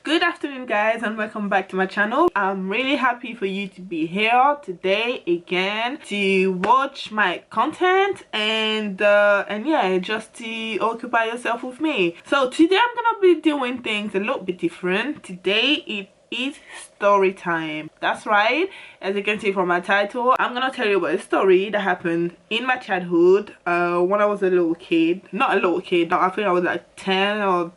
Good afternoon guys, and welcome back to my channel. I'm really happy for you to be here today again to watch my content and yeah, just to occupy yourself with me. So today I'm gonna be doing things a little bit different. Today it is story time. That's right, as you can see from my title, I'm gonna tell you about a story that happened in my childhood when I was a little kid. Not a little kid, I think I was like 10 or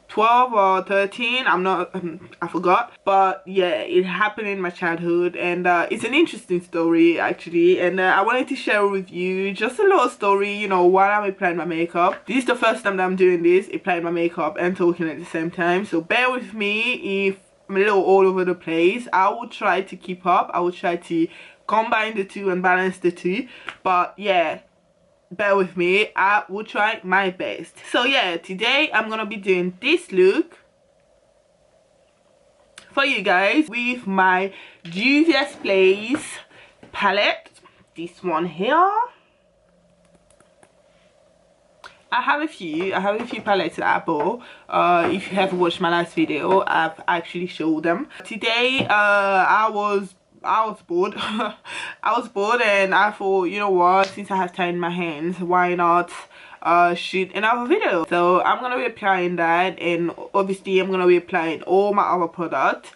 12 or 13. I forgot, but yeah, it happened in my childhood, and it's an interesting story actually, and I wanted to share with you just a little story, you know, while I'm applying my makeup. This is the first time that I'm doing this, applying my makeup and talking at the same time, so bear with me if I'm a little all over the place. I will try to keep up. I will try to combine the two and balance the two, but yeah, bear with me, I will try my best. So yeah, today I'm gonna be doing this look for you guys with my Juvia's Place palette. This one here. I have a few palettes that I bought. If you have watched my last video, I've actually showed them. Today I was bored. I was bored, and I thought, you know what, since I have time in my hands, why not shoot another video? So I'm gonna be applying that, and obviously I'm gonna be applying all my other products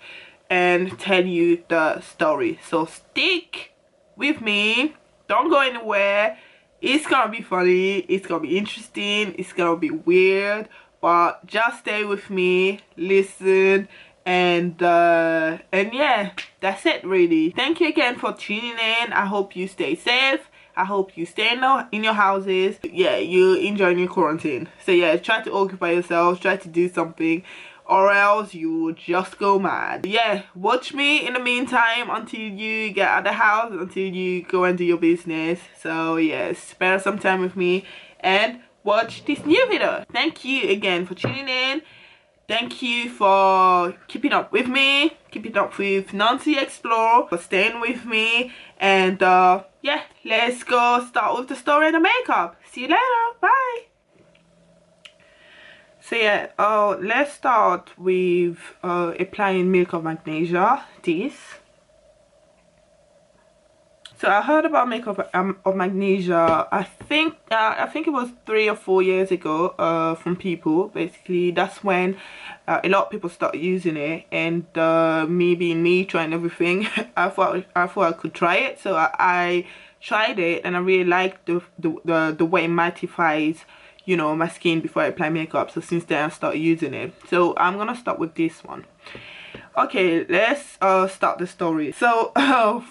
and tell you the story. So stick with me, don't go anywhere. It's gonna be funny, it's gonna be interesting, it's gonna be weird, but just stay with me, listen, and yeah, that's it really. Thank you again for tuning in. I hope you stay safe. I hope you stay in your houses. Yeah, you enjoying your quarantine. So yeah, try to occupy yourselves, try to do something, or else you will just go mad. Yeah, watch me in the meantime until you get out of the house, until you go and do your business. So yeah, spare some time with me and watch this new video. Thank you again for tuning in. Thank you for keeping up with me, keeping up with Nancy Explore, for staying with me, and yeah, let's go start with the story and the makeup. See you later, bye. So yeah, let's start with applying Milk of Magnesia, this. So I heard about Makeup of Magnesia, I think it was 3 or 4 years ago, from people. Basically, that's when a lot of people started using it, and me being me, trying everything, I thought I could try it. So I tried it, and I really liked the way it mattifies, you know, my skin before I apply makeup. So since then I started using it. So I'm gonna start with this one. Okay, let's start the story. So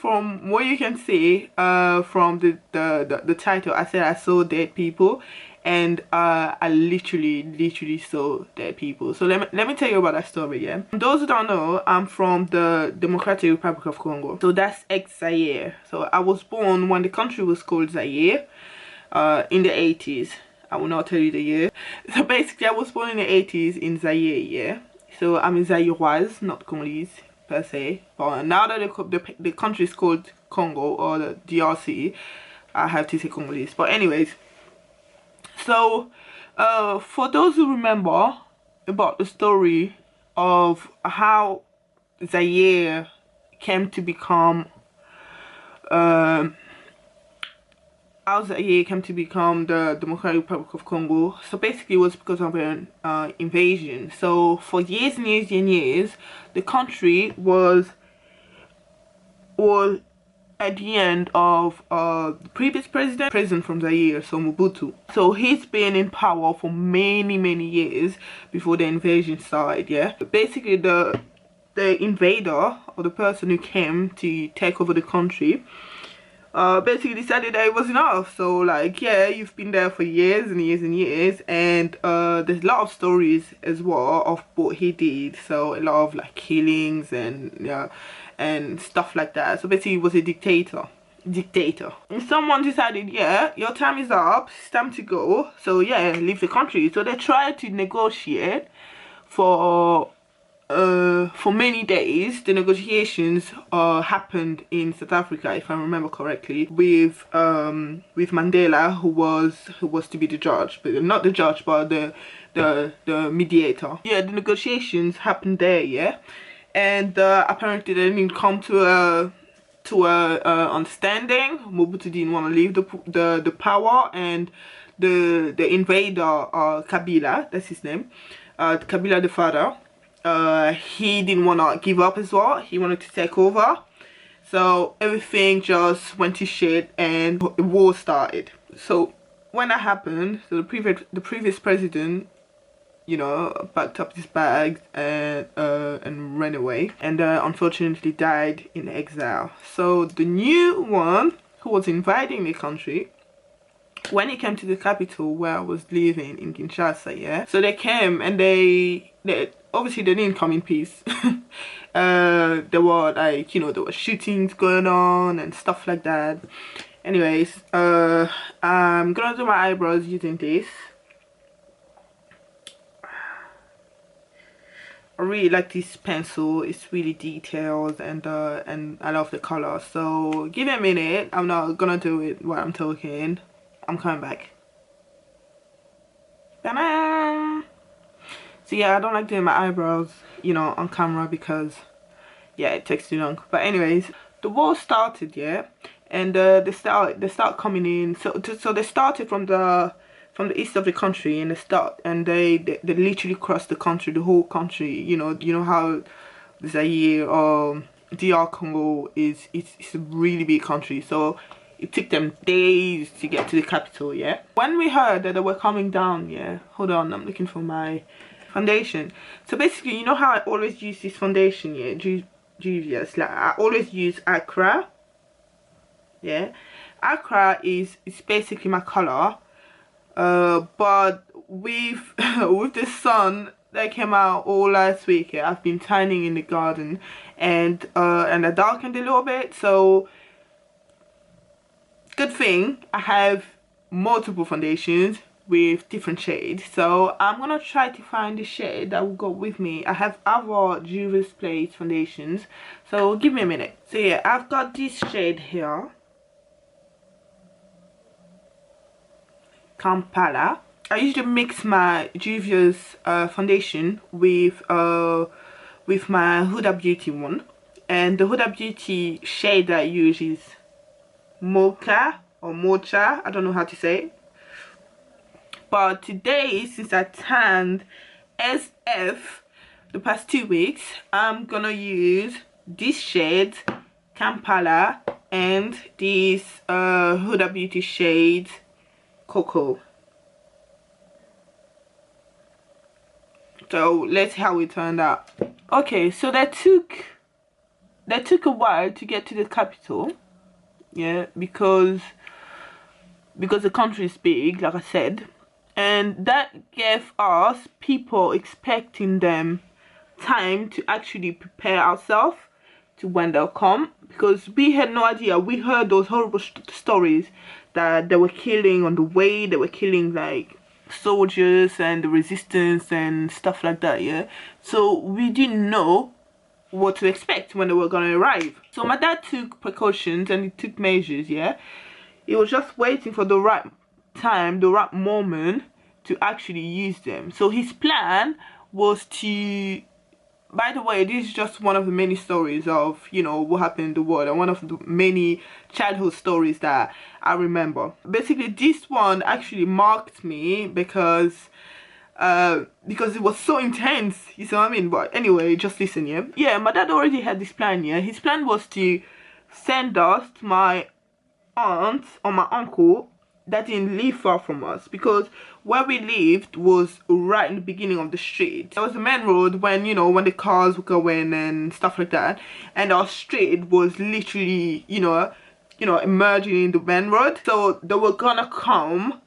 from what you can see from the title, I said I saw dead people, and I literally saw dead people. So let me tell you about that story. Yeah, those who don't know, I'm from the Democratic Republic of Congo, so that's ex-Zaire. So I was born when the country was called Zaire in the 80s. I will not tell you the year. So basically I was born in the 80s in Zaire, yeah. So I'm a Zairoise, not Congolese per se. But now that the country is called Congo, or the DRC, I have to say Congolese. But anyways, so for those who remember about the story of how Zaire came to become the Democratic Republic of Congo. So basically it was because of an invasion. So for years and years and years, the country was at the end of the previous president from Zaire, so Mobutu. So he's been in power for many years before the invasion started, yeah. But basically the invader, or the person who came to take over the country, basically decided that it was enough. So like, yeah, you've been there for years and years and years, and there's a lot of stories as well of what he did. So a lot of like killings and stuff like that. So basically he was a dictator. And someone decided, yeah, your time is up, it's time to go, so yeah, leave the country. So they tried to negotiate for for many days the negotiations happened in South Africa, if I remember correctly, with Mandela, who was to be the judge, but not the judge, but the mediator. Yeah, the negotiations happened there, yeah, and apparently they didn't come to a understanding. Mobutu didn't want to leave the power, and the invader, Kabila, that's his name, Kabila the father, he didn't want to give up as well. He wanted to take over, so everything just went to shit and the war started. So when that happened, so the previous president, you know, packed up his bags and ran away, and unfortunately died in exile. So the new one, who was invading the country, when he came to the capital where I was living in Kinshasa, yeah, so they came and they obviously they didn't come in peace. There were, like, you know, there were shootings going on and stuff like that. Anyways, I'm gonna do my eyebrows using this. I really like this pencil. It's really detailed, and I love the color. So give it a minute. I'm not gonna do it while I'm talking. I'm coming back. Ta-da! So yeah, I don't like doing my eyebrows, you know, on camera because, yeah, it takes too long. But anyways, the war started, yeah, and they start coming in. So they started from the east of the country, and they literally crossed the country, the whole country. You know how Zaire or DR Congo is. It's a really big country, so it took them days to get to the capital, yeah. When we heard that they were coming down, yeah, hold on, I'm looking for my foundation. So basically, you know how I always use this foundation, yeah, Juvia. Like, I always use Accra, yeah. Accra is basically my color, but with with the sun that came out all last week, yeah, I've been tanning in the garden, and I darkened a little bit. So good thing I have multiple foundations with different shades, so I'm gonna try to find the shade that will go with me. I have other Juvia's Place foundations, so give me a minute. So yeah, I've got this shade here, Kampala. I usually mix my Juvia's foundation with my Huda Beauty one, and the Huda Beauty shade that I use is Mocha or Mocha, I don't know how to say it. But today, since I tanned SF the past 2 weeks, I'm gonna use this shade Kampala and this Huda Beauty shade Cocoa. So let's see how it turned out. Okay, so that took a while to get to the capital, yeah, because the country is big, like I said, and that gave us people expecting them time to actually prepare ourselves to when they'll come, because we had no idea. We heard those horrible stories that they were killing on the way. They were killing like soldiers and the resistance and stuff like that, yeah. So we didn't know what to expect when they were gonna arrive. So my dad took precautions and he took measures, yeah. He was just waiting for the right time, the right moment to actually use them. So his plan was to, by the way, this is just one of the many stories of, you know, what happened in the world, and one of the many childhood stories that I remember. Basically, this one actually marked me because it was so intense, you see what I mean? But anyway, just listen, yeah. Yeah, my dad already had this plan, yeah. His plan was to send us to my aunt or my uncle that didn't live far from us, because where we lived was right in the beginning of the street. There was a main road when, you know, when the cars would go in and stuff like that, and our street was literally, you know, emerging in the main road. So they were gonna come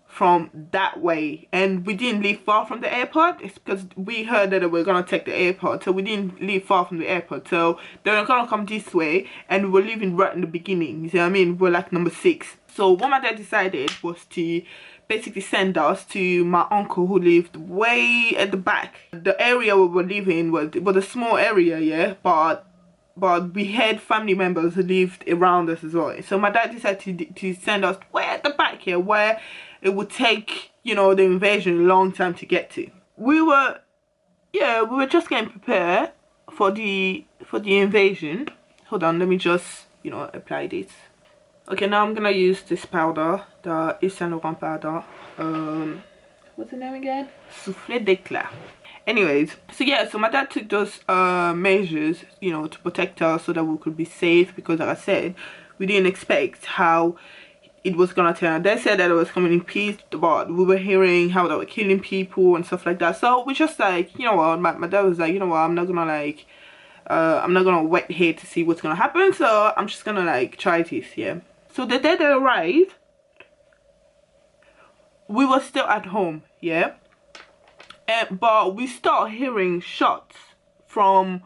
from that way, and we didn't live far from the airport. It's because we heard that they were gonna take the airport, so we didn't live far from the airport. So they were gonna come this way, and we were living right in the beginning, you see what I mean? We're like number 6. So what my dad decided was to basically sent us to my uncle who lived way at the back. The area we were living was a small area, yeah, but we had family members who lived around us as well. So my dad decided to send us way at the back here, where it would take, you know, the invasion a long time to get to. We were just getting prepared for the invasion. Hold on, let me just, you know, apply this. Okay, now I'm gonna use this powder, the Saint Laurent powder. What's the name again? Soufflet d'éclat. Anyways, so yeah, so my dad took those measures, you know, to protect us so that we could be safe, because like I said, we didn't expect how it was gonna turn out. They said that it was coming in peace, but we were hearing how they were killing people and stuff like that. So we just like, you know what, my dad was like, you know what, I'm not gonna wait here to see what's gonna happen, so I'm just gonna like try this, yeah. So the day they arrived, we were still at home, yeah, but we start hearing shots from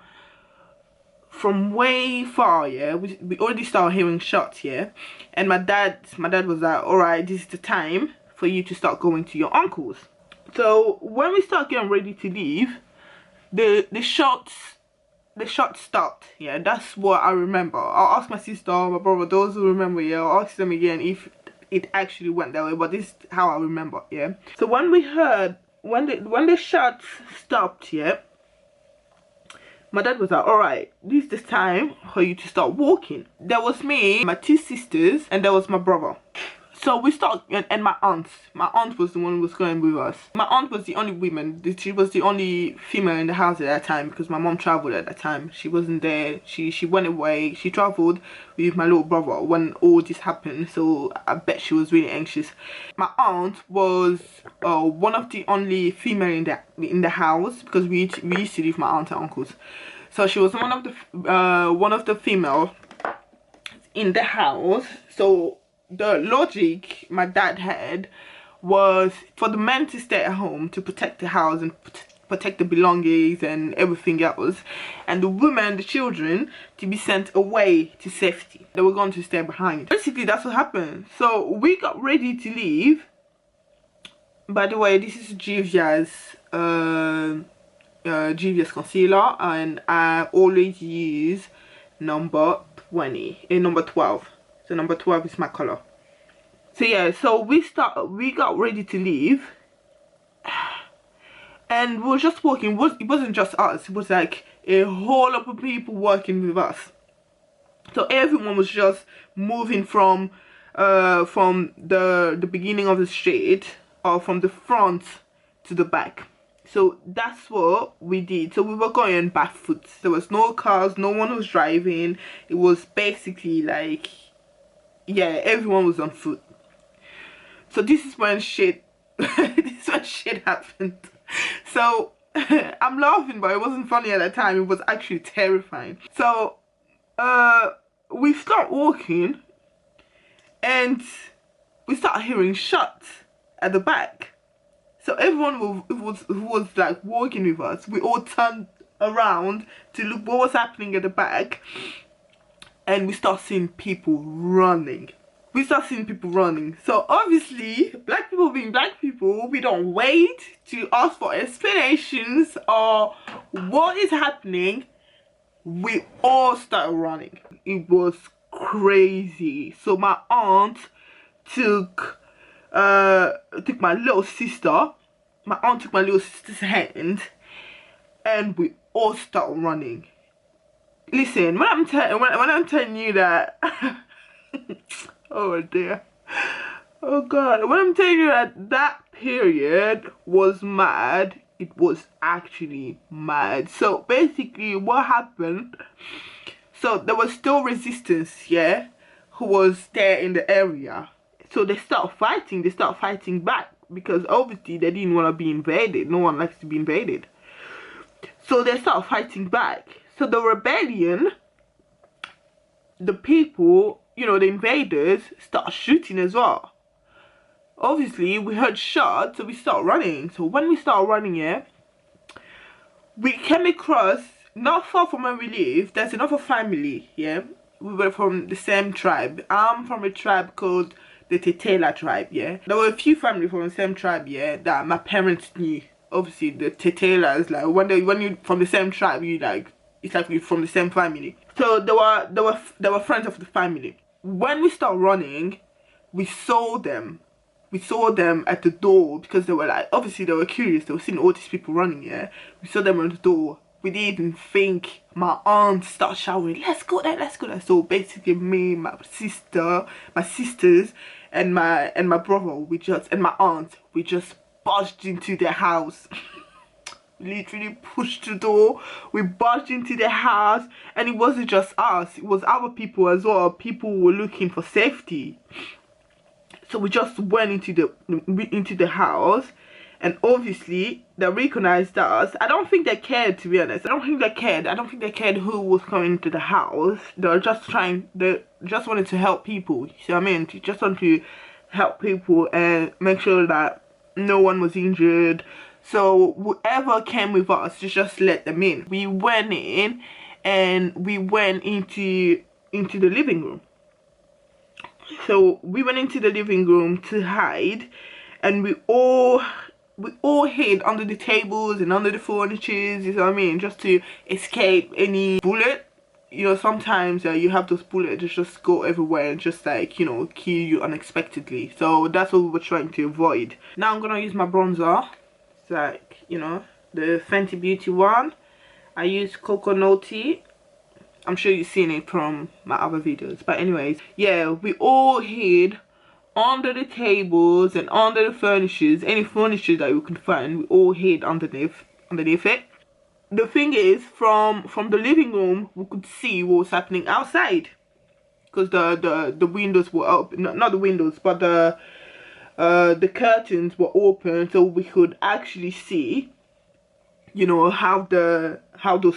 way far, yeah. We already started hearing shots, yeah. And my dad was like, all right, this is the time for you to start going to your uncle's. So when we start getting ready to leave, the shots stopped, yeah. That's what I remember. I'll ask my sister, my brother, those who remember, yeah, I'll ask them again if it actually went that way, but this is how I remember, yeah. So when we heard, when the shots stopped, yeah, my dad was like, all right, this is the time for you to start walking. There was me, my two sisters, and there was my brother. So we start, and my aunt was the one who was going with us. My aunt was the only woman, she was the only female in the house at that time, because my mom traveled at that time. She wasn't there, she went away, she traveled with my little brother when all this happened, so I bet she was really anxious. My aunt was one of the only female in the house, because we used to live with my aunt and uncles. So she was one of the female in the house. So the logic my dad had was for the men to stay at home to protect the house and protect the belongings and everything else, and the women, the children, to be sent away to safety. They were going to stay behind. Basically, that's what happened. So we got ready to leave. By the way, this is Juvia's concealer, and I always use number 20 and number 12. So number 12 is my color. So yeah, so we got ready to leave, and we were just walking. It wasn't just us, it was like a whole lot of people working with us. So everyone was just moving from the beginning of the street, or from the front to the back. So that's what we did. So we were going barefoot. There was no cars, no one was driving. It was basically like, yeah, everyone was on foot. So this is when shit happened. So I'm laughing, but it wasn't funny at that time. It was actually terrifying. So we start walking, and we start hearing shots at the back. So everyone who was like walking with us, we all turned around to look what was happening at the back, and we start seeing people running. So obviously, black people being black people, we don't wait to ask for explanations or what is happening. We all start running. It was crazy. So my aunt took my little sister. My aunt took my little sister's hand, and we all start running. Listen, when I'm telling you that, oh dear, oh god, when I'm telling you that period was mad, it was actually mad. So basically, what happened? So there was still resistance, yeah, who was there in the area. So they start fighting. They start fighting back, because obviously they didn't want to be invaded. No one likes to be invaded. So they start fighting back. So the rebellion, the people, you know, the invaders, start shooting as well. Obviously, we heard shots, so we start running. So when we start running, yeah, we came across, not far from where we live, there's another family, yeah. We were from the same tribe. I'm from a tribe called the Tetela tribe, yeah. There were a few families from the same tribe, yeah, that my parents knew. Obviously, the Tetelas, like when you from the same tribe, you like it's like you're from the same family. So they were friends of the family. When we start running, we saw them. We saw them at the door because they were like, obviously they were curious. They were seeing all these people running, yeah. We saw them at the door. We didn't even think. My aunt started shouting, let's go there, let's go there. So basically me, my sisters and my brother, and my aunt, we just barged into their house. Literally pushed the door. We barged into the house, and it wasn't just us, it was other people as well. People were looking for safety. So we just went into the house, and obviously they recognized us. I don't think they cared, to be honest. I don't think they cared who was coming into the house. They just wanted to help people. You see what I mean? They just wanted to help people and make sure that no one was injured. So whoever came with us, just let them in. We went in, and we went into the living room. So we went into the living room to hide, and we all hid under the tables and under the furniture, you know what I mean, just to escape any bullet. You know, sometimes you have those bullets just go everywhere and just like, you know, kill you unexpectedly. So that's what we were trying to avoid. Now I'm gonna use my bronzer. It's like, you know, the Fenty Beauty one. I use Coconutty. I'm sure you've seen it from my other videos, but anyways, yeah, we all hid under the tables and under the furnitures, any furniture that we could find. We all hid underneath it. The thing is, from the living room, we could see what was happening outside, because the windows were open. Not the windows, but the curtains were open, so we could actually see, you know, how the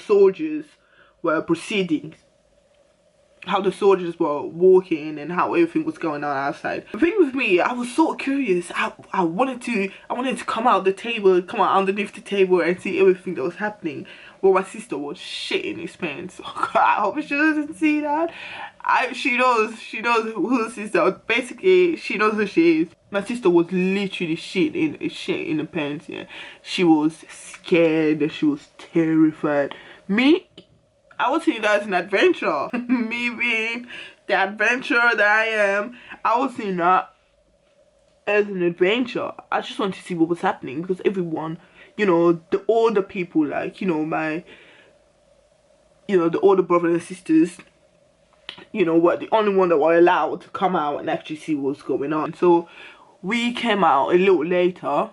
soldiers were proceeding, how the soldiers were walking, and how everything was going on outside. The thing with me, I was so curious. I wanted to come out the table, come out underneath the table and see everything that was happening. Well, my sister was shitting his pants. I hope she doesn't see that. She knows who the sister. Basically, she knows who she is. My sister was literally shit in the pants. Yeah, she was scared. She was terrified. Me, I was seeing that as an adventure. Me being the adventurer that I am, I was seeing that as an adventure. I just wanted to see what was happening, because everyone, you know, the older people, like, you know, the older brothers and sisters, you know, were the only one that were allowed to come out and actually see what's going on. So we came out a little later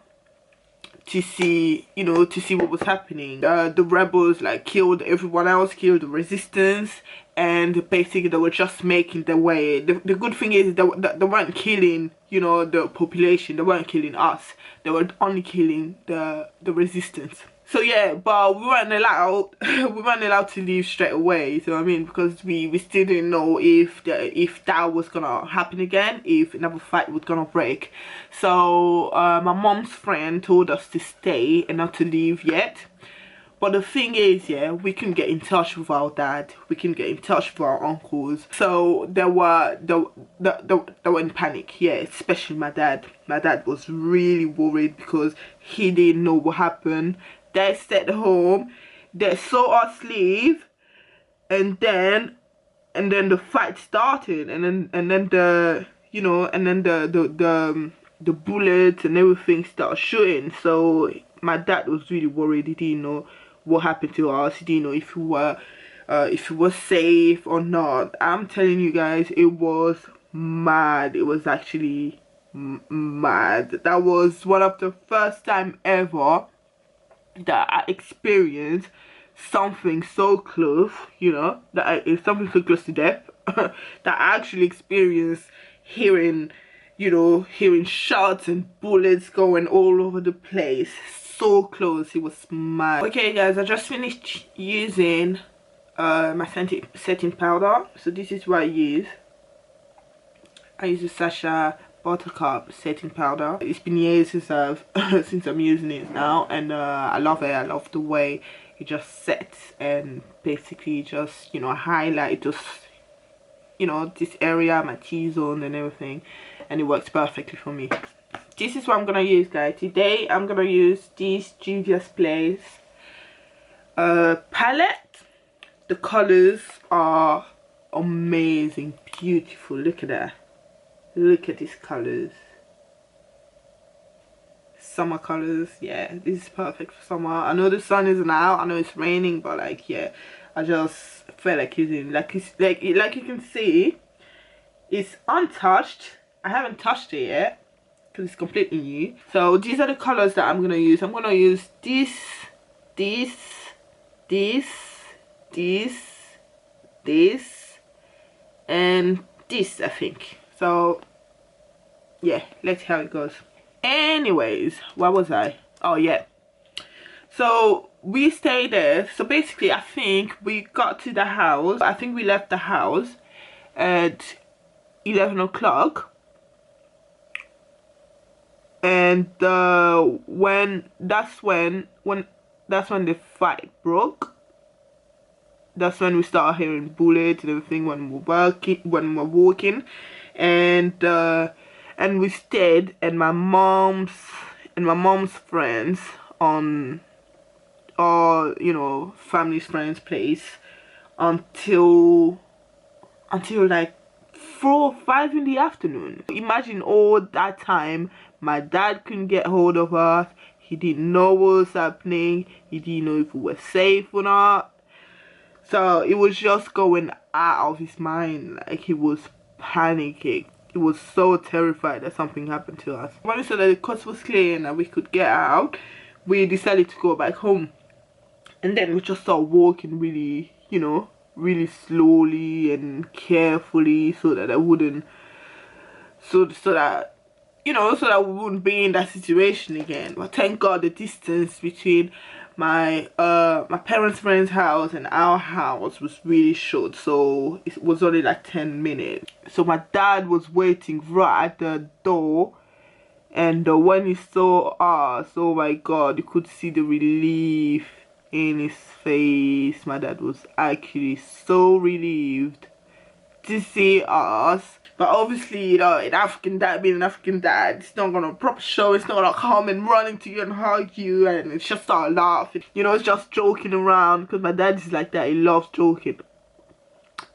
to see, you know, to see what was happening. The rebels like killed everyone else, killed the resistance, and basically they were just making their way. The good thing is they weren't killing, you know, the population. They weren't killing us. They were only killing the resistance. So yeah, but we weren't allowed to leave straight away, so I mean, because we still didn't know if that was gonna happen again, if another fight was gonna break. So my mom's friend told us to stay and not to leave yet. But the thing is, yeah, we couldn't get in touch with our dad. We couldn't get in touch with our uncles. So they were in panic, yeah, especially my dad. My dad was really worried because he didn't know what happened. They stayed home, they saw us leave, and then the fight started, and then the, you know, and then the bullets and everything started shooting. So my dad was really worried. He didn't know what happened to us. He didn't know if we were safe or not. I'm telling you guys, it was mad. It was actually mad. That was one of the first time ever that I experienced something so close, you know, it's something so close to death, that I actually experienced hearing shots and bullets going all over the place. So close, it was mad. Okay guys, I just finished using my setting powder. So this is what I use. I use the Sasha Buttercup setting powder. It's been years since I'm using it now, and I love it. I love the way it just sets and basically just, you know, highlight, just you know, this area, my T-zone and everything, and it works perfectly for me. This is what I'm gonna use, guys. Today I'm gonna use this Juvia's Place palette. The colors are amazing, beautiful. Look at that. Look at these colors. Summer colors. Yeah, this is perfect for summer. I know the sun isn't out, I know it's raining, but like, yeah, I just felt like using, like, it's like you can see, it's untouched. I haven't touched it yet because it's completely new. So these are the colors that I'm gonna use. I'm gonna use this, this, and this, I think. So yeah, let's see how it goes. Anyways, where was I? Oh yeah, so we stayed there. So basically, I think we got to the house, I think we left the house at 11 o'clock, and when the fight broke. That's when we started hearing bullets and everything when we're walking, and we stayed at my mom's friends on, or you know, family's friends' place until like 4 or 5 in the afternoon. Imagine all that time. My dad couldn't get hold of us. He didn't know what was happening. He didn't know if we were safe or not. So it was just going out of his mind. Like, he was panicking. He was so terrified that something happened to us. When we saw that the coast was clear and that we could get out, we decided to go back home. And then we just started walking really, you know, really slowly and carefully, so that I wouldn't, so that, you know, so that we wouldn't be in that situation again. But thank God the distance between my parents' friend's house and our house was really short, so it was only like 10 minutes. So my dad was waiting right at the door, and when he saw us, oh my God, you could see the relief in his face. My dad was actually so relieved to see us. But obviously, you know, being an African dad, it's not gonna proper show. It's not gonna come and running to you and hug you, and it's just start laughing. You know, it's just joking around, because my dad is like that. He loves joking.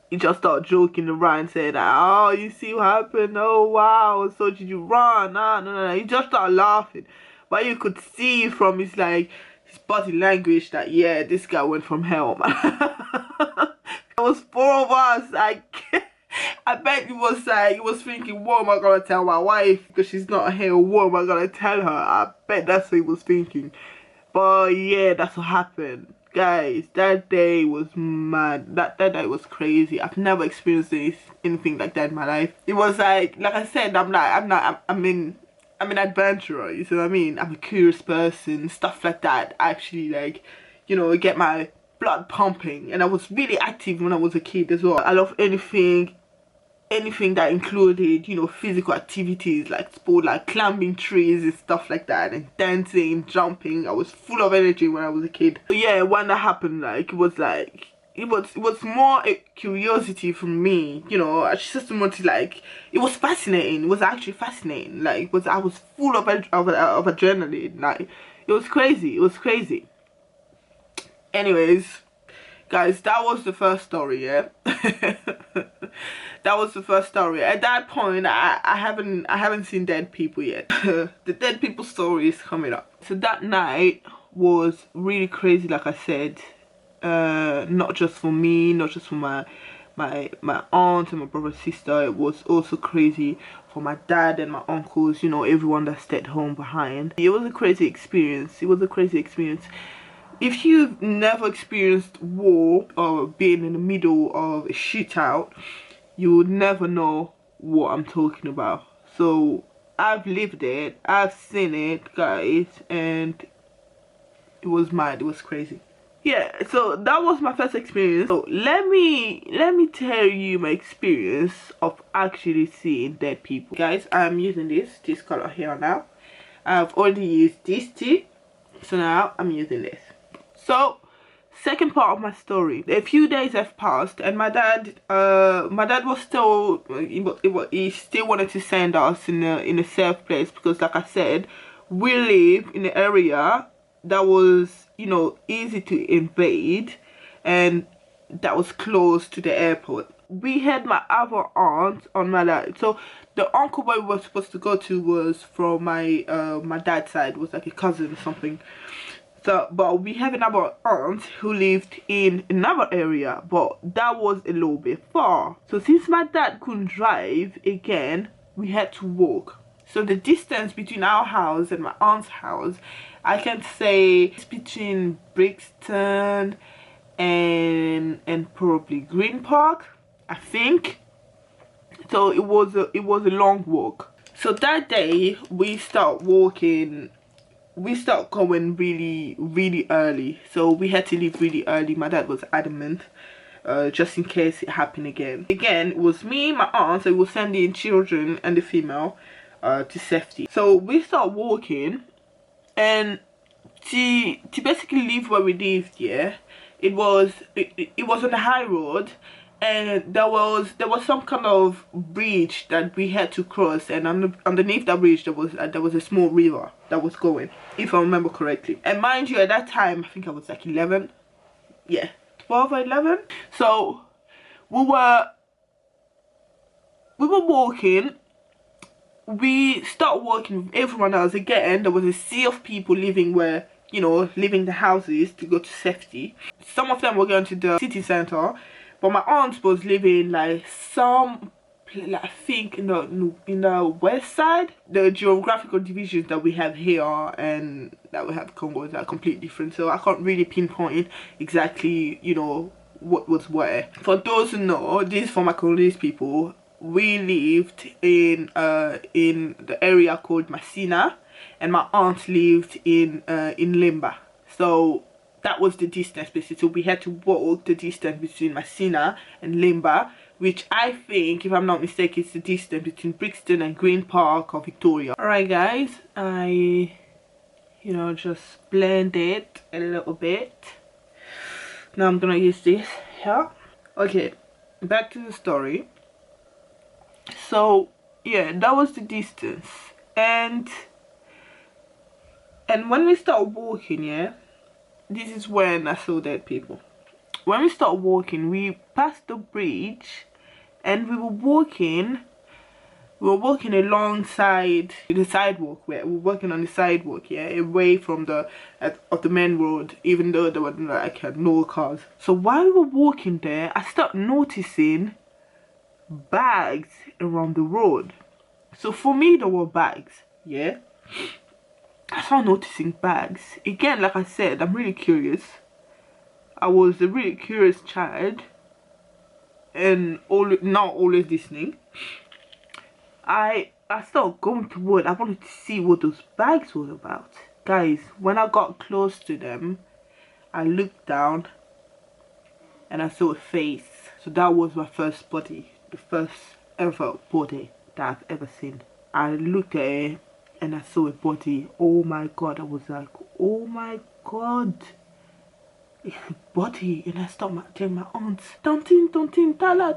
He just started joking around, saying, "Oh, you see what happened? Oh wow, so did you run?" No. He just started laughing, but you could see from his body language that, yeah, this guy went from hell, man. There was 4 of us. I bet he was thinking, what am I gonna tell my wife, because she's not here? What am I gonna tell her? I bet that's what he was thinking. But yeah, that's what happened, guys. That day was mad. That day was crazy. I've never experienced anything like that in my life. It was like I said, I'm an adventurer, you see what I mean? I'm a curious person, stuff like that actually, like, you know, get my blood pumping. And I was really active when I was a kid as well. I love anything that included, you know, physical activities, like sport, like climbing trees and stuff like that, and dancing, jumping. I was full of energy when I was a kid. So yeah, when that happened, like, it was more a curiosity from me, you know. I just wanted, like, it was fascinating. It was actually fascinating. Like, I was full of adrenaline. Like, it was crazy. Anyways, guys, that was the first story, yeah. That was the first story. At that point, I haven't seen dead people yet. The dead people story is coming up. So that night was really crazy, like I said. Not just for me, not just for my aunt and my brother and sister. It was also crazy for my dad and my uncles, you know, everyone that stayed home behind. It was a crazy experience. If you've never experienced war or been in the middle of a shootout, you would never know what I'm talking about. So I've lived it, I've seen it, guys, and it was mad. It was crazy. Yeah, so that was my first experience. So let me tell you my experience of actually seeing dead people. Guys, I'm using this color here now. I've already used this too, so now I'm using this. So second part of my story. A few days have passed, and my dad was still he still wanted to send us in a safe place, because like I said, we live in an area that was, you know, easy to invade, and that was close to the airport. We had my other aunt on my dad, so the uncle where we were supposed to go to was from my my dad's side, was like a cousin or something. So, but we have another aunt who lived in another area, but that was a little bit far. So since my dad couldn't drive again, we had to walk. So the distance between our house and my aunt's house, I can say it's between Brixton and probably Green Park, I think. So it was a long walk. So that day we start walking, we start going really early, so we had to leave really early. My dad was adamant, just in case it happened again. It was me, my aunt, so we were sending children and the female to safety. So we start walking, and to basically leave where we lived, yeah, it was on the high road, and there was some kind of bridge that we had to cross, and underneath that bridge there was a small river that was going, if I remember correctly. And mind you, at that time I think I was like 11, yeah, 12 or 11. So we were walking. We start walking with everyone else. Again, there was a sea of people living where, you know, leaving the houses to go to safety. Some of them were going to the city center, but my aunt was living like I think in the west side. The geographical divisions that we have here and that we have Congo are completely different, so I can't really pinpoint exactly, you know, what was where. For those who know, this is for my Congolese people. We lived in the area called Masina, and my aunt lived in Limba. So that was the distance basically. So we had to walk the distance between Masina and Limba, which I think, if I'm not mistaken, is the distance between Brixton and Green Park or Victoria. Alright guys, I, you know, just blend it a little bit. Now I'm gonna use this here. Okay, back to the story. So yeah, that was the distance, and when we start walking, yeah, this is when I saw dead people. When we start walking, we passed the bridge, and we were walking alongside the sidewalk. We were walking on the sidewalk, yeah, away from the main road, even though there were like no cars. So while we were walking there, I started noticing bags around the road. So for me, there were bags, yeah. I started noticing bags again. Like I said, I'm really curious. I was a really curious child, and not always listening. I started going toward. I wanted to see what those bags were about, guys. When I got close to them, I looked down and I saw a face. So that was my first body, the first ever body that I've ever seen. I looked at it and I saw a body. Oh my god, I was like, oh my god, it's a body. And I started telling my aunt, Tontin, Tala,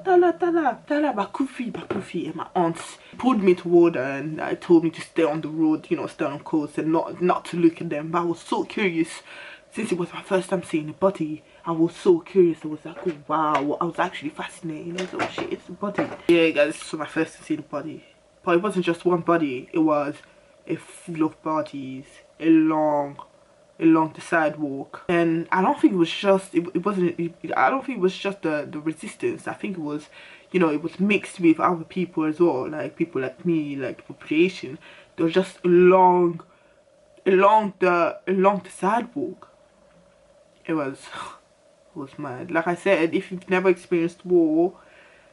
Bakufi. And my aunt pulled me toward her and told me to stay on the road, you know, stay on course and not to look at them. But I was so curious, since it was my first time seeing a body. I was so curious. I was like, oh wow, I was actually fascinated. I was like, oh shit, it's a body. Yeah guys, this was my first time seeing a body. But it wasn't just one body, it was a full of bodies along the sidewalk. And I don't think it was just I don't think it was just the resistance. I think it was, you know, it was mixed with other people as well, like people like me, like the population. They were just along the sidewalk. It was mad. Like I said, if you've never experienced war,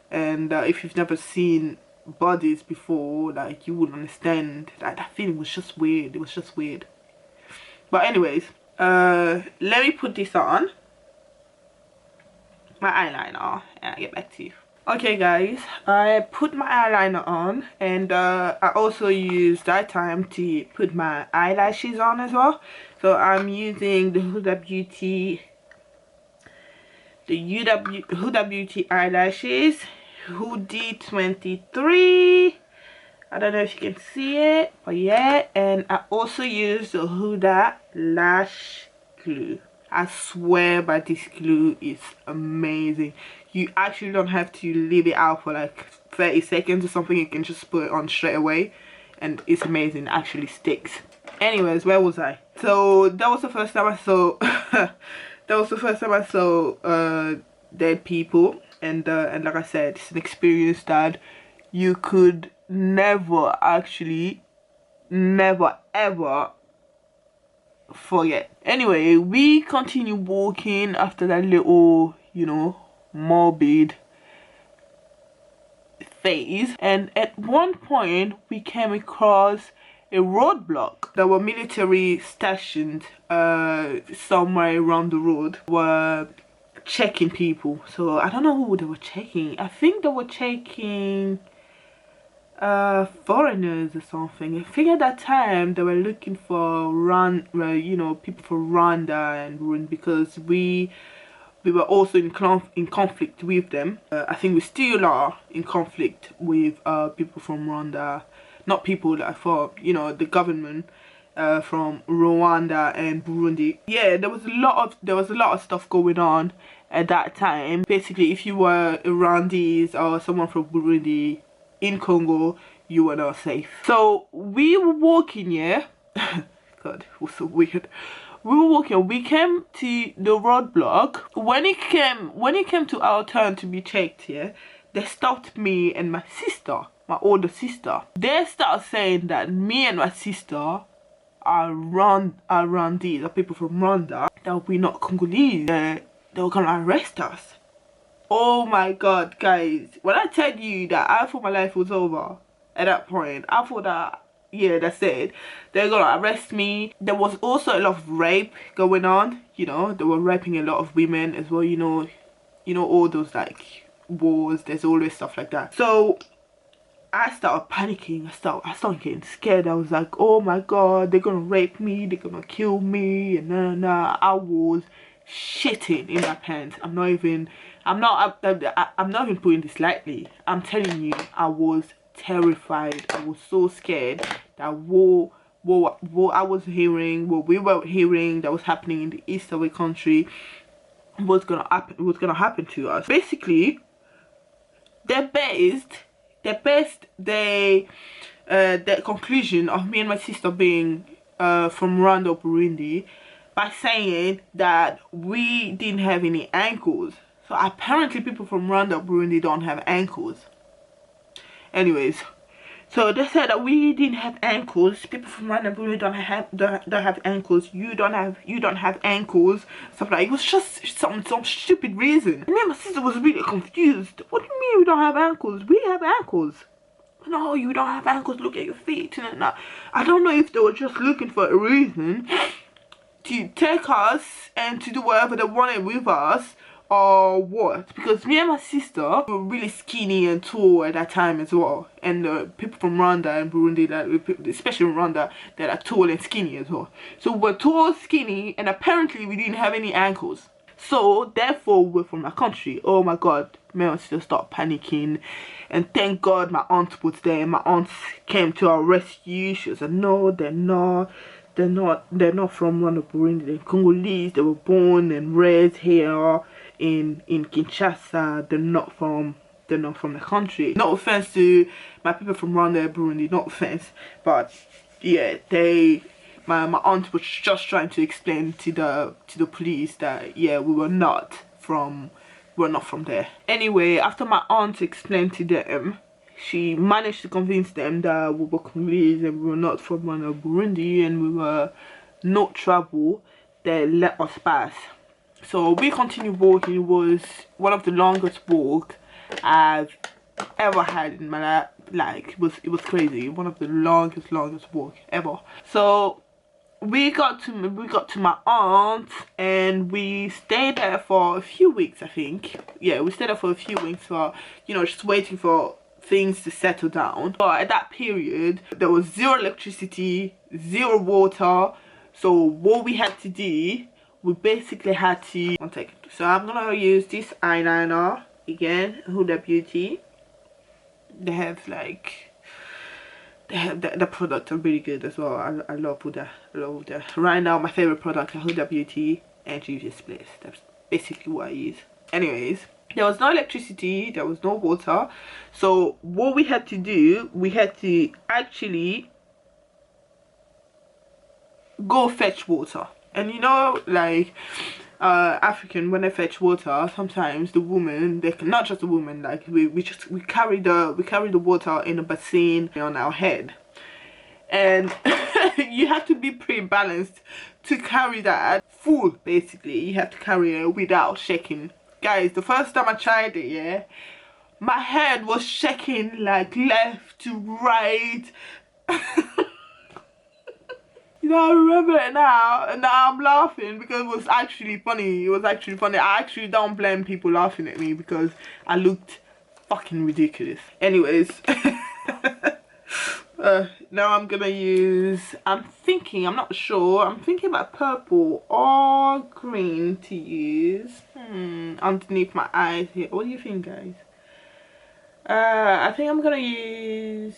and if you've never seen bodies before, like, you wouldn't understand. That feeling was just weird. It was just weird. But anyways, let me put this on, my eyeliner, and I'll get back to you. Okay guys, I put my eyeliner on, and I also used that time to put my eyelashes on as well. So I'm using the Huda Beauty the Huda Beauty eyelashes, Hoodie 23. I don't know if you can see it, but yeah. And I also use the Huda lash glue. I swear by this glue, is amazing. You actually don't have to leave it out for like 30 seconds or something. You can just put it on straight away and it's amazing. It actually sticks. Anyways, where was I? So that was the first time I saw dead people, and like I said, it's an experience that you could never ever forget. Anyway, we continue walking after that little, you know, morbid phase, and at one point we came across a roadblock. There were military stationed somewhere around the road, were checking people. So I don't know who they were checking. I think they were checking foreigners or something. I think at that time they were looking for people from Rwanda and Burundi, because we were also in conflict with them. I think we still are in conflict with people from Rwanda, not people that for, you know, the government from Rwanda and Burundi. Yeah, there was a lot of stuff going on at that time. Basically, if you were a Rwandese or someone from Burundi in Congo, you were not safe. So we were walking, yeah. God, it was so weird. We were walking. We came to the roadblock. When it came to our turn to be checked, yeah, they stopped me and my sister, my older sister. They started saying that me and my sister are Rwandese, are people from Rwanda, that we're not Congolese. They were gonna arrest us. Oh my god, guys, when I tell you that I thought my life was over at that point, I thought that, yeah, that's it, they're gonna arrest me. There was also a lot of rape going on, you know, they were raping a lot of women as well, you know, all those like wars, there's always stuff like that. So I started panicking. I started getting scared. I was like, oh my god, they're gonna rape me, they're gonna kill me, and I was shitting in my pants. I'm not even putting this lightly. I'm telling you, I was terrified. I was so scared that what I was hearing, what we were hearing that was happening in the east of the country was gonna happen to us. Basically, their conclusion of me and my sister being from Rwanda or Burundi by saying that we didn't have any ankles. So apparently people from Rwanda or Burundi don't have ankles. Anyways, so they said that we didn't have ankles. People from Rwanda and Burundi don't have ankles. You don't have ankles. Stuff like, it was just some stupid reason. And me and my sister was really confused. What do you mean we don't have ankles? We have ankles. No, you don't have ankles. Look at your feet. And I don't know if they were just looking for a reason to take us and to do whatever they wanted with us, or what, because me and my sister were really skinny and tall at that time as well, and people from Rwanda and Burundi, that especially in Rwanda, they're like tall and skinny as well. So we're tall, skinny, and apparently we didn't have any ankles, so therefore we're from that country. Oh my god, me and my sister started panicking, and thank god my aunt was there. My aunt came to our rescue. She was like, no, they're not from Rwanda, Burundi, they're Congolese. They were born and raised here in Kinshasa. They're not from the country. No offense to my people from Rwanda, Burundi, no offense, but yeah, my aunt was just trying to explain to the police that yeah, we're not from there. Anyway, after my aunt explained to them, she managed to convince them that we were Congolese and we were not from Rwanda, Burundi, and we were no trouble. They let us pass. So we continued walking. It was one of the longest walks I've ever had in my life. Like, it was crazy. One of the longest walks ever. So we got to my aunt, and we stayed there for a few weeks, I think. Yeah, we stayed there for a few weeks for, you know, just waiting for things to settle down. But at that period, there was zero electricity, zero water. So what we had to do we basically had to, one second, so I'm gonna use this eyeliner again, Huda Beauty. They have like, they have the products are really good as well. I love Huda. I love Huda. Right now my favorite product are Huda Beauty and Juvia's Place. That's basically what I use. Anyways, there was no electricity, there was no water, so what we had to do, we had to actually go fetch water. And you know, like African, when they fetch water, sometimes the woman, they can, not just the woman, like we carry the water in a basin on our head, and you have to be pretty balanced to carry that full. Basically you have to carry it without shaking. Guys, the first time I tried it, yeah, my head was shaking like left to right. You know, I remember it now, and now I'm laughing because it was actually funny. It was actually funny. I actually don't blame people laughing at me because I looked fucking ridiculous. Anyways, now I'm gonna use, I'm not sure, I'm thinking about purple or green to use. Underneath my eyes here. What do you think, guys? I think I'm gonna use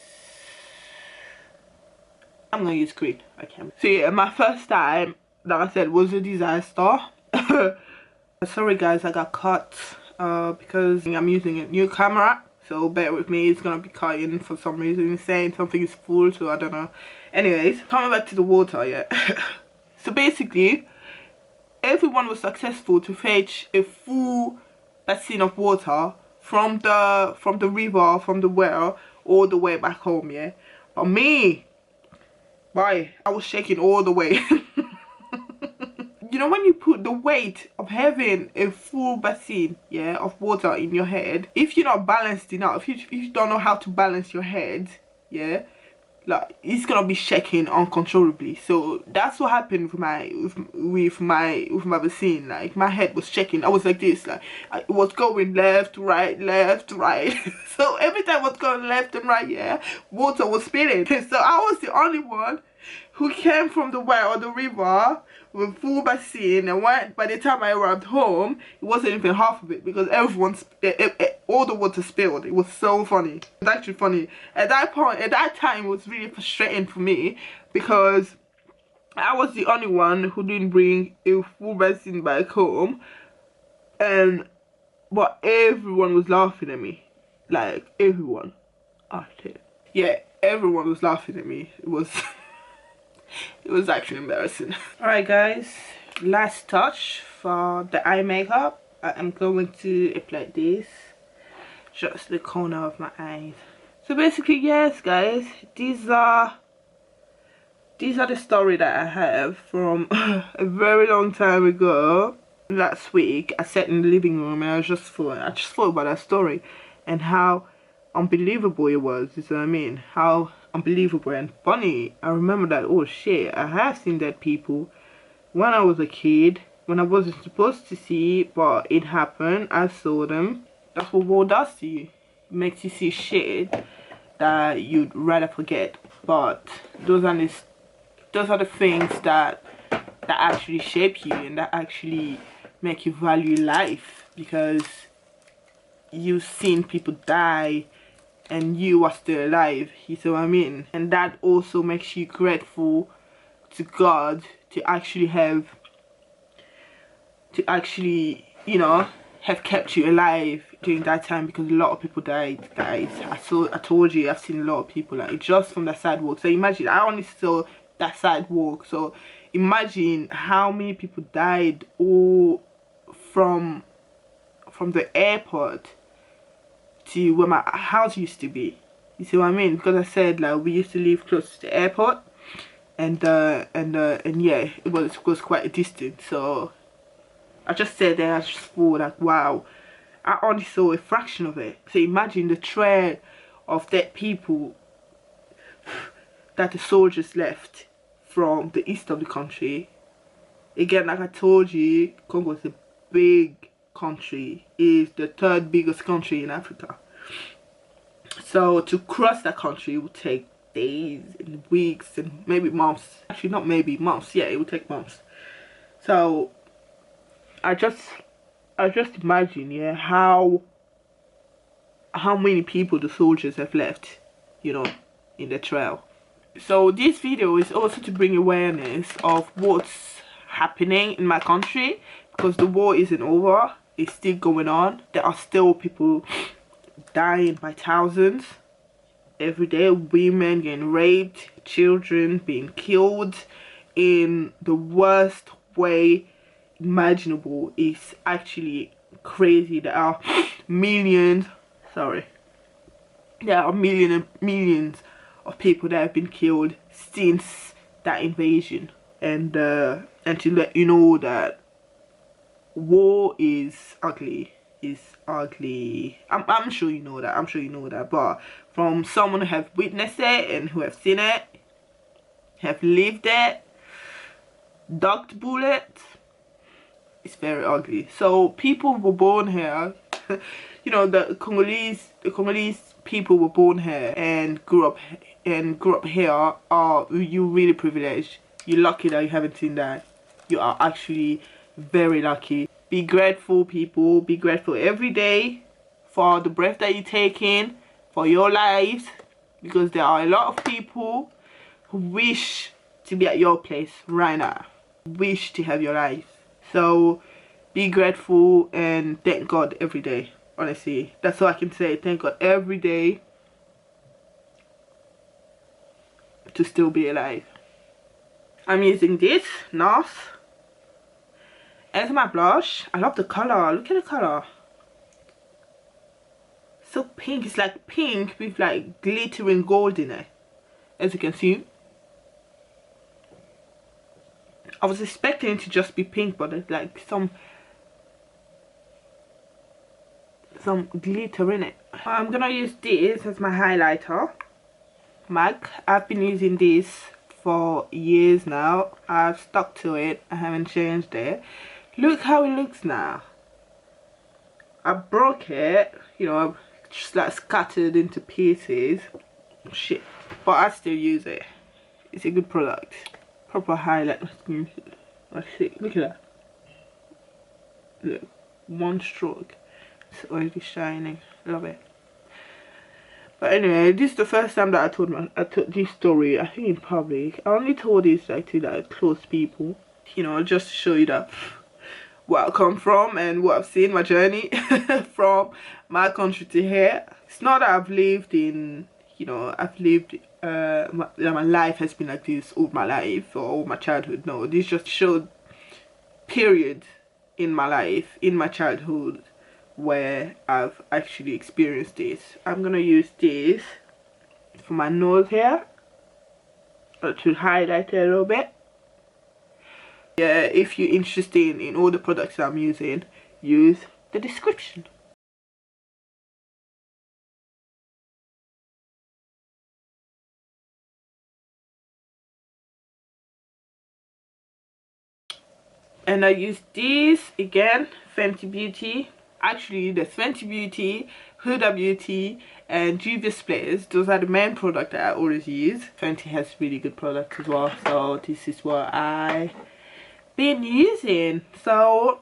green. Okay. So yeah, my first time, like I said, was a disaster. Sorry guys, I got cut because I'm using a new camera, so bear with me. It's gonna be cutting for some reason. It's saying something is full, so I don't know. Anyways, coming back to the water, yeah. So basically, everyone was successful to fetch a full basin of water from the river, from the well, all the way back home, yeah. But me, why? I was shaking all the way. You know, when you put the weight of having a full basin, yeah, of water in your head, if you're not balanced enough, if you don't know how to balance your head, yeah, like it's gonna be shaking uncontrollably. So that's what happened with my basin. Like my head was shaking. I was like this, like it was going left, right. So every time I was going left and right, yeah, water was spilling. So I was the only one who came from the well or the river with full basin, and by the time I arrived home, it wasn't even half of it because all the water spilled. It was so funny. It was actually funny. At that time, it was really frustrating for me because I was the only one who didn't bring a full basin back home, but everyone was laughing at me. Like everyone. Oh shit. Yeah, everyone was laughing at me. It was it was actually embarrassing. Alright guys, last touch for the eye makeup. I'm going to apply this just the corner of my eyes. So basically, yes guys, these are the story that I have from a very long time ago. Last week I sat in the living room and I just thought about that story and how unbelievable it was. You know what I mean? How unbelievable and funny. I remember that, oh shit, I have seen dead people when I was a kid, when I wasn't supposed to see, but it happened. I saw them. That's what war does to you. It makes you see shit that you'd rather forget. But those are the things that actually shape you and that actually make you value life, because you've seen people die and you are still alive. You see what I mean? And that also makes you grateful to God to actually you know, have kept you alive during that time, because a lot of people died, guys. I told you, I've seen a lot of people, like, just from that sidewalk. So imagine, I only saw that sidewalk, so imagine how many people died all from the airport to where my house used to be. You see what I mean? Because I said, like, we used to live close to the airport, and yeah, it was quite a distance. So I just said that, I just thought, like, wow, I only saw a fraction of it. So imagine the trail of dead people that the soldiers left from the east of the country. Again, like I told you, Congo is a big country. It's the third biggest country in Africa. So to cross that country would take days and weeks and maybe months. Actually, not maybe, months. Yeah, it would take months. So I just imagine, yeah, how many people the soldiers have left, you know, in the trail. So this video is also to bring awareness of what's happening in my country, because the war isn't over. It's still going on. There are still people dying by thousands every day, women getting raped, children being killed in the worst way imaginable. It's actually crazy. There are millions, sorry, there are millions and millions of people that have been killed since that invasion. And to let you know that war is ugly, I'm sure you know that, but from someone who have witnessed it and who have seen it, have lived it, ducked bullets, it's very ugly. So people were born here you know, the Congolese people were born here and grew up here. Are you really privileged? You're lucky that you haven't seen that. You are actually very lucky. Be grateful, people. Be grateful every day for the breath that you take in, for your lives, because there are a lot of people who wish to be at your place right now, wish to have your life. So be grateful and thank God every day. Honestly, that's all I can say. Thank God every day to still be alive. I'm using this NARS as my blush. I love the color. Look at the color. So pink. It's like pink with like glittering gold in it, as you can see. I was expecting it to just be pink, but it's like some glitter in it. I'm gonna use this as my highlighter. MAC. I've been using this for years now. I've stuck to it. I haven't changed it. Look how it looks now. I broke it, you know, just like scattered into pieces. Shit. But I still use it. It's a good product. Proper highlight. Let's see. Look at that. Look. One stroke. It's already shining. Love it. But anyway, this is the first time that I told this story, I think in public. I only told this like to like close people, you know, just to show you that where I come from and what I've seen, my journey from my country to here. It's not that I've lived in, you know, my life has been like this all my life or all my childhood. No, this just showed period in my life, in my childhood, where I've actually experienced this. I'm gonna use this for my nose here to highlight it a little bit. Yeah, if you're interested in all the products I'm using, use the description. And I use this again, Fenty Beauty. Actually, there's Fenty Beauty, Huda Beauty, and Juvia Sprays. Those are the main products that I always use. Fenty has really good products as well, so this is what I been using. So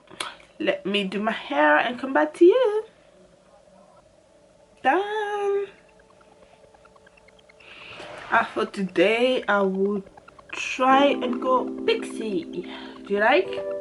let me do my hair and come back to you. Done. For today I will try and go pixie. Do you like?